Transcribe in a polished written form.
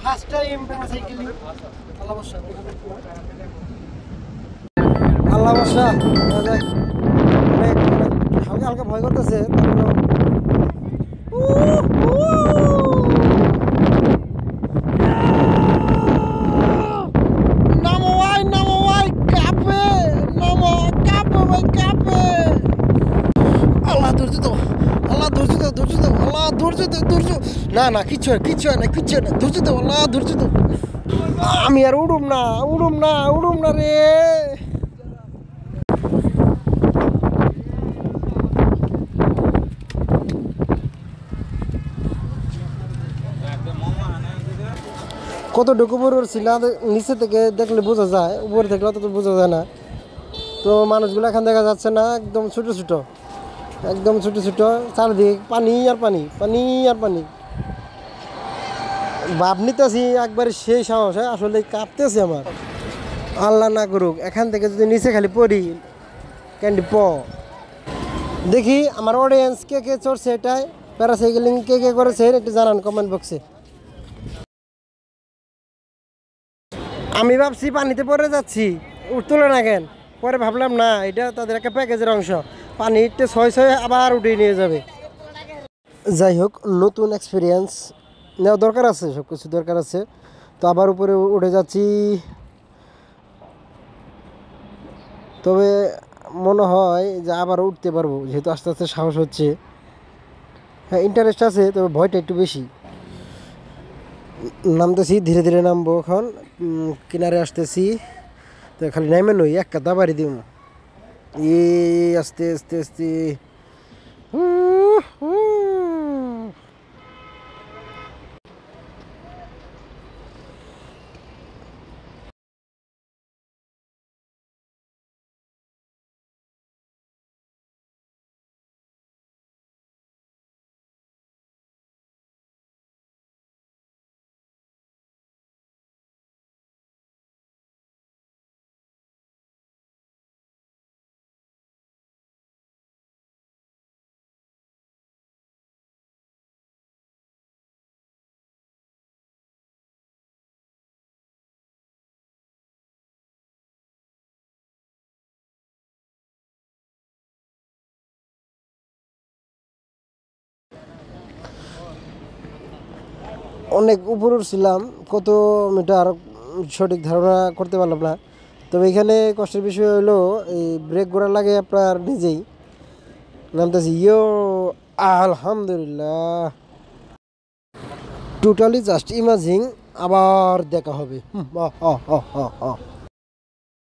First time প্যারাসাইকেলিং। আল্লাহ বর্ষা আল্লাহ বর্ষা অনেক হালকা হালকা ভয় করতেছে। নামো ভাই নামো ভাই, কাঁপে নামো, কাঁপে ভাই কাঁপে। আল্লাহ ধৈর্য দাও, আল্লাহ ধৈর্য দাও, ধৈর্য দাও, আল্লাহ ধৈর্য দাও, ধৈর্য। না না কিচ্ছু হয়, কিচ্ছু হয় না, কিচ্ছু হয় না, ধৈর্য দাও, আল্লাহ ধৈর্য দাও। আমি আর উড়ুম না, উড়ুম না, উড়ুম না রে। কতটুকু উপর ছিল নিচে থেকে দেখলে বোঝা যায়, উপরে দেখলে অত বোঝা যায় না। তো মানুষগুলো এখন দেখা যাচ্ছে না, একদম ছোট ছোট, একদম ছোট ছোট, চারদিকে পানি আর পানি, পানি আর পানি। ভাব নিতেছি একবারে সেই সাহস, আসলে কাঁপতেছে আমার। আল্লাহ না করুক এখান থেকে যদি নিচে খালি পড়ি ক্যান্ডি প। দেখি আমার অডিয়েন্স কে কে চড়ছে এটাই, প্যারাসাইকেলিং কে কে করেছে একটু জানান কমেন্ট বক্সে। আমি ভাবছি পানিতে পড়ে যাচ্ছি, তুলে না কেন, পরে ভাবলাম না এটা তাদের একটা প্যাকেজের অংশ, পানিতে ছয় ছয় আবার উঠিয়ে নিয়ে যাবে। যাই হোক, নতুন এক্সপিরিয়েন্স নেওয়া দরকার আছে, সব কিছু দরকার আছে। তো আবার উপরে উঠে যাচ্ছি, তবে মনে হয় যে আবার উঠতে পারবো, যেহেতু আস্তে আস্তে সাহস হচ্ছে। হ্যাঁ ইন্টারেস্ট আছে, তবে ভয়টা একটু বেশি। নামতেছি, ধীরে ধীরে নামবো এখন, কিনারে আসতেছি। তো খালি নামে নই, এক কাদা বাড়ি দিব, আস্তে আস্তে আস্তে। অনেক উপর উঠছিলাম, কত মিটার সঠিক ধারণা করতে পারলাম না। তবে এখানে কষ্টের বিষয় হলো এই ব্রেক করা লাগে আপনার নিজেই। নামতেছি, আলহামদুলিল্লাহ, টোটালি জাস্ট ইমাজিং। আবার দেখা হবে।